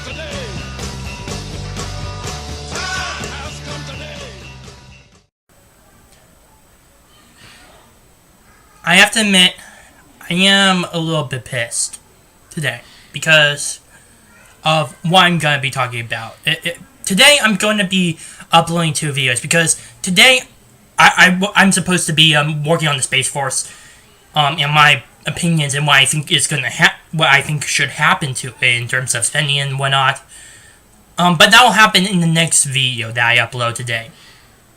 I have to admit, I am a little bit pissed today because of what I'm going to be talking about. Today, I'm going to be uploading 2 videos because today, I'm supposed to be working on the Space Force, and my opinions and what I think is what I think should happen to it in terms of spending and whatnot. But that will happen in the next video that I upload today.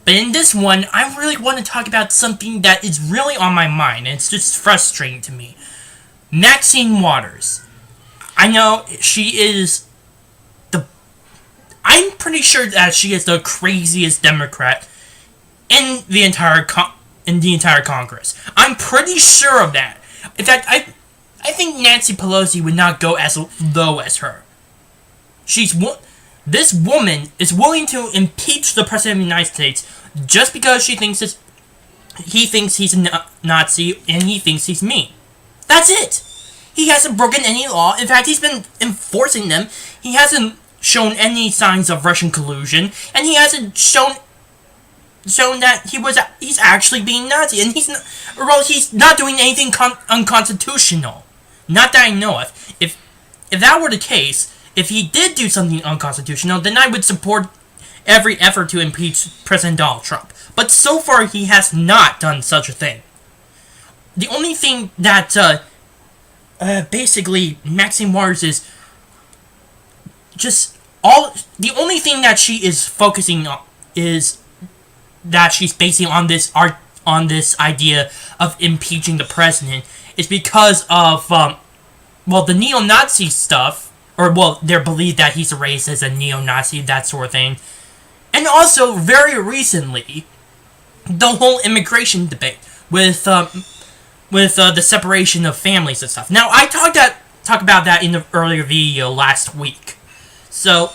But in this one, I really want to talk about something that is really on my mind, and it's just frustrating to me. Maxine Waters. I know she is I'm pretty sure that she is the craziest Democrat in the entire Congress. I'm pretty sure of that. In fact, I think Nancy Pelosi would not go as low as her. This woman is willing to impeach the President of the United States just because he thinks he's a Nazi and he thinks he's mean. That's it. He hasn't broken any law. In fact, he's been enforcing them. He hasn't shown any signs of Russian collusion, and he hasn't shown that he's actually being Nazi, and he's not doing anything unconstitutional. Not that I know of. If that were the case, if he did do something unconstitutional, then I would support every effort to impeach President Donald Trump. But so far, he has not done such a thing. The only thing that, basically, Maxine Waters is the only thing that she is focusing on is that she's basing on this idea of impeaching the president is because of, the neo-Nazi stuff, or, their belief that he's a racist, a neo-Nazi, that sort of thing. And also, very recently, the whole immigration debate with the separation of families and stuff. Now, I talked about that in the earlier video last week. So,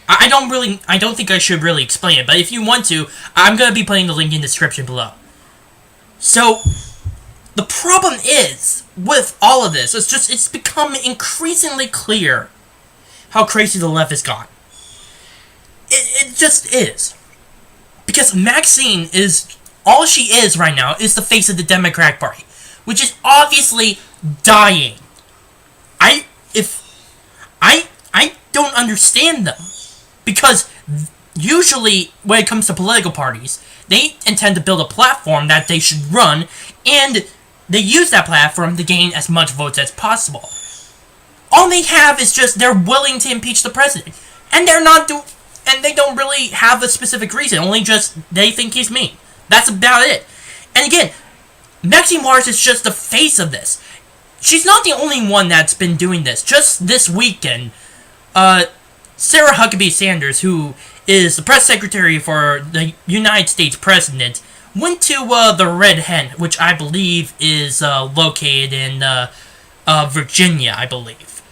I don't think I should really explain it, but if you want to, I'm going to be putting the link in the description below. So, the problem is, with all of this, it's become increasingly clear how crazy the left has gone. It just is. Because Maxine all she is right now is the face of the Democratic Party, which is obviously dying. I don't understand them. Because usually, when it comes to political parties, they intend to build a platform that they should run, and they use that platform to gain as much votes as possible. All they have is just they're willing to impeach the president. And they don't really have a specific reason, only just they think he's mean. That's about it. And again, Maxine Waters is just the face of this. She's not the only one that's been doing this. Just this weekend, Sarah Huckabee Sanders, who is the press secretary for the United States president, went to the Red Hen, which I believe is located in Virginia, I believe.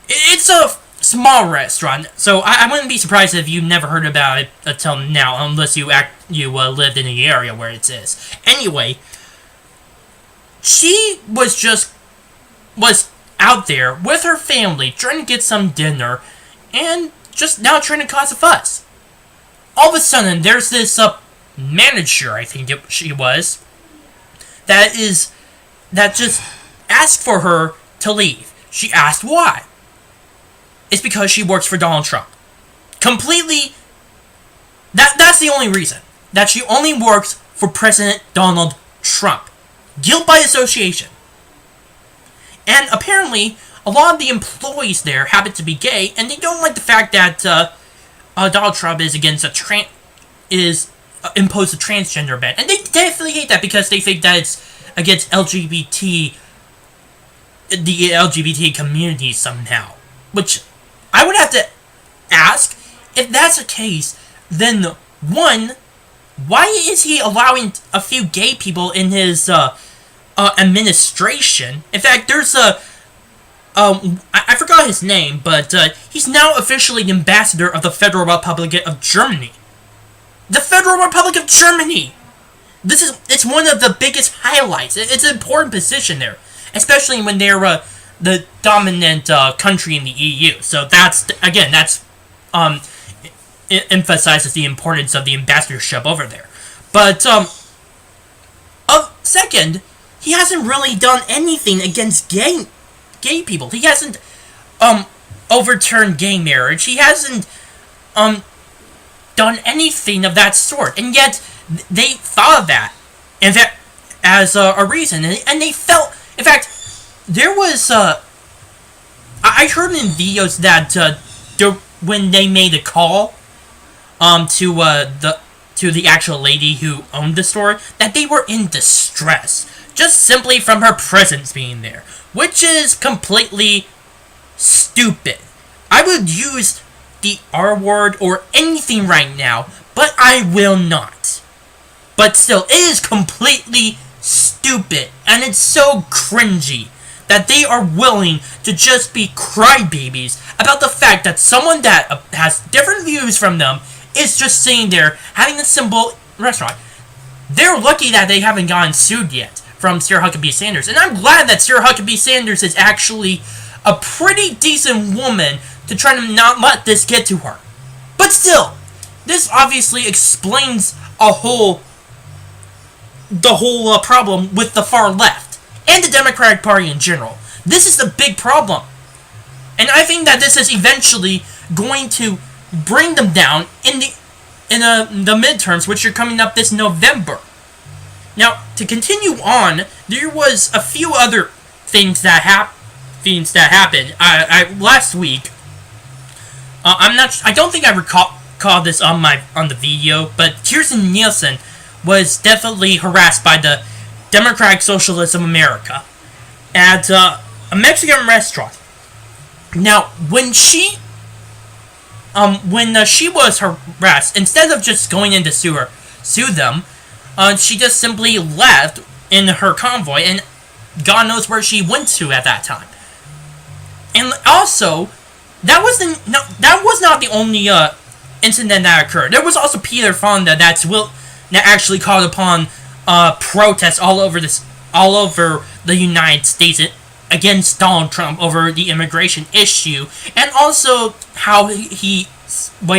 It's a small restaurant, so I wouldn't be surprised if you never heard about it until now, unless you lived in the area where it is. Anyway, she was out there with her family trying to get some dinner, and just now trying to cause a fuss. All of a sudden, there's this manager, I think she was, that just asked for her to leave. She asked why. It's because she works for Donald Trump. Completely. That's the only reason. That she only works for President Donald Trump. Guilt by association. And apparently, a lot of the employees there happen to be gay, and they don't like the fact that Donald Trump is imposed a transgender ban. And they definitely hate that because they think that it's against the LGBT community somehow. Which, I would have to ask, if that's the case, then, one, why is he allowing a few gay people in his administration? In fact, there's I forgot his name, but he's now officially the ambassador of the Federal Republic of Germany. The Federal Republic of Germany! It's one of the biggest highlights. It's an important position there. Especially when they're the dominant country in the EU. So that's it emphasizes the importance of the ambassadorship over there. But second, he hasn't really done anything against gay people. He hasn't overturned gay marriage. He hasn't done anything of that sort, and yet they thought of that, in fact, as a reason, and they felt. In fact, there was I heard in videos that when they made a call to the actual lady who owned the store, that they were in distress just simply from her presence being there, which is completely stupid. I would use the R word or anything right now, but I will not. But still, it is completely stupid, and it's so cringy that they are willing to just be crybabies about the fact that someone that has different views from them is just sitting there having a simple restaurant. They're lucky that they haven't gotten sued yet from Sarah Huckabee Sanders, and I'm glad that Sarah Huckabee Sanders is actually a pretty decent woman to try to not let this get to her. But still, this obviously explains the whole problem with the far left and the Democratic Party in general. This is the big problem, and I think that this is eventually going to bring them down in the midterms, which are coming up this November. Now, to continue on, there was a few other things that happened last week. I don't think I recall this on the video, but Kirstjen Nielsen was definitely harassed by the Democratic Socialists of America at a Mexican restaurant. Now, when she was harassed, instead of just going in to sue them, she just simply left in her convoy, and God knows where she went to at that time. And also, that was not the only incident that occurred. There was also Peter Fonda that actually called upon protests all over the United States against Donald Trump over the immigration issue, and also what he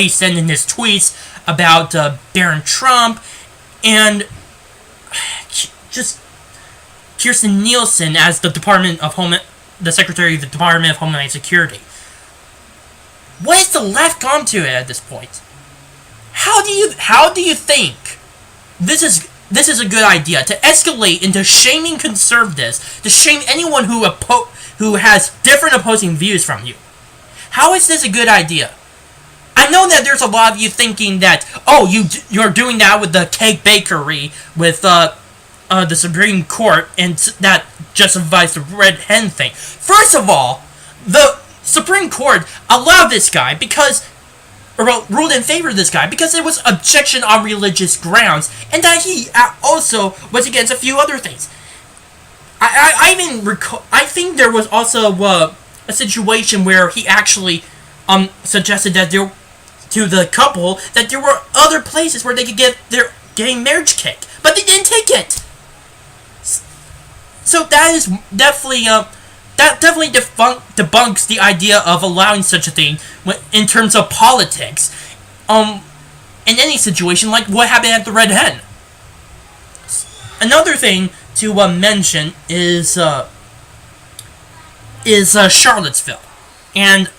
said in his tweets about Baron Trump, and just Kirstjen Nielsen as the Secretary of the Department of Homeland Security. What has the left gone to at this point? How do you think this is a good idea to escalate into shaming conservatives, to shame anyone who has different opposing views from you? How is this a good idea? I know that there's a lot of you thinking that, you're doing that with the cake bakery, with the Supreme Court, and that justifies the red hen thing. First of all, the Supreme Court allowed this guy ruled in favor of this guy because it was objection on religious grounds, and that he also was against a few other things. I even recall. I think there was also a situation where he actually suggested that to the couple that there were other places where they could get their gay marriage cake, but they didn't take it. So that is definitely debunks the idea of allowing such a thing in terms of politics, in any situation like what happened at the Red Hen. Another thing to mention is Charlottesville, and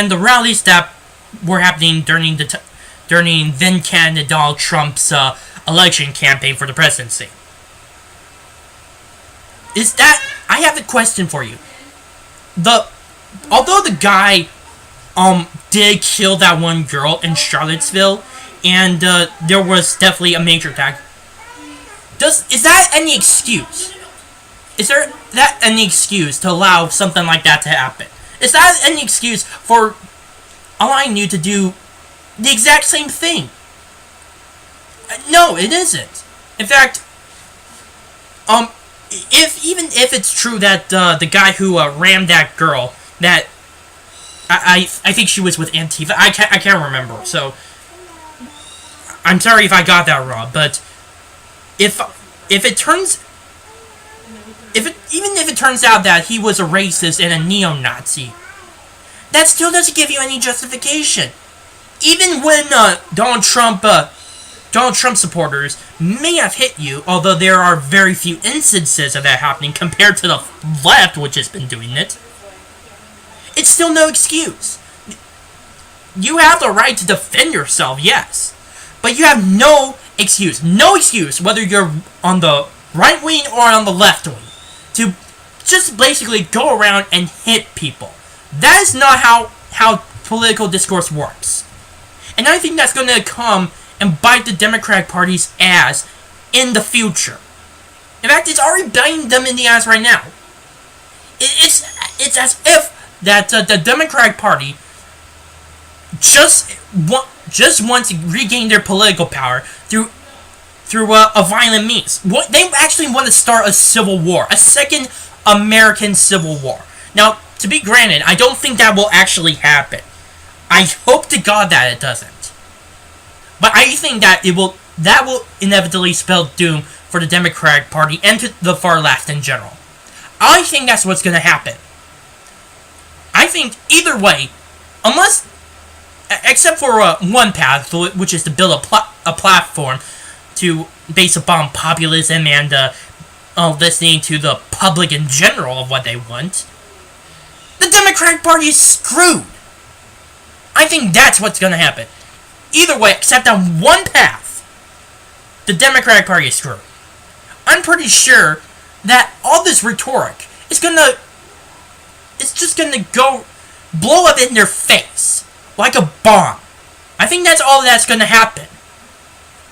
the rallies that were happening during then candidate Donald Trump's election campaign for the presidency. I have a question for you. Although the guy did kill that one girl in Charlottesville, and there was definitely a major attack, is that any excuse? Is there that any excuse to allow something like that to happen? Is that any excuse for allowing you to do the exact same thing? No, it isn't. In fact, if it's true that the guy who rammed that girl, that I think she was with Antifa, I can't remember, so I'm sorry if I got that wrong, but if it turns even if it turns out that he was a racist and a neo-Nazi, that still doesn't give you any justification. Even when Donald Trump supporters may have hit you, although there are very few instances of that happening compared to the left, which has been doing it, it's still no excuse. You have the right to defend yourself, yes, but you have no excuse whether you're on the right wing or on the left wing, to just basically go around and hit people. That is not how political discourse works. And I think that's going to come and bite the Democratic Party's ass in the future. In fact, it's already biting them in the ass right now. It's as if that the Democratic Party just wants to regain their political power through a violent means. They actually want to start a civil war, a second American Civil War. Now, to be granted, I don't think that will actually happen. I hope to God that it doesn't. But I think that that will inevitably spell doom for the Democratic Party and to the far left in general. I think that's what's going to happen. I think either way, except for one path, which is to build a platform to base upon populism and listening to the public in general of what they want, the Democratic Party is screwed. I think that's what's going to happen. Either way, except on one path, the Democratic Party is screwed. I'm pretty sure that all this rhetoric is just gonna go blow up in their face like a bomb. I think that's all that's gonna happen.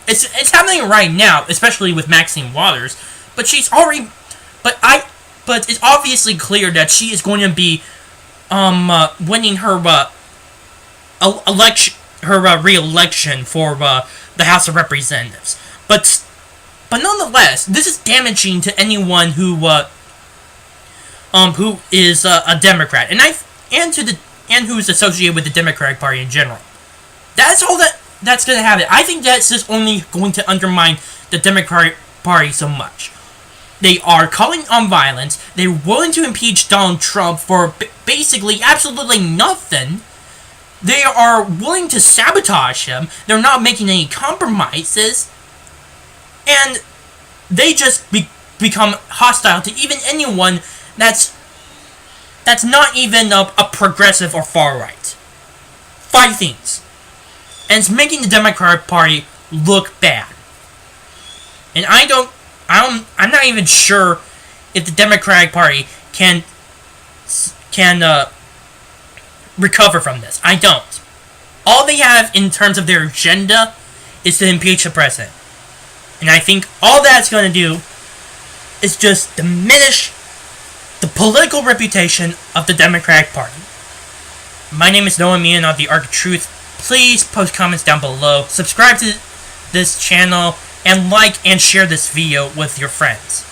It's happening right now, especially with Maxine Waters, but she's already, but it's obviously clear that she is going to be winning her re-election for the House of Representatives. But nonetheless, this is damaging to anyone who is a Democrat, and who is associated with the Democratic Party in general. That's all that's going to happen. I think that's just only going to undermine the Democratic Party so much. They are calling on violence. They're willing to impeach Donald Trump for basically absolutely nothing. They are willing to sabotage him. They're not making any compromises. And they just become hostile to even anyone that's not even a progressive or far-right. 5 things. And it's making the Democratic Party look bad. And I'm not even sure if the Democratic Party can recover from this. I don't. All they have in terms of their agenda is to impeach the president. And I think all that's going to do is just diminish the political reputation of the Democratic Party. My name is Noah Meehan of the Arc of Truth. Please post comments down below, subscribe to this channel, and like and share this video with your friends.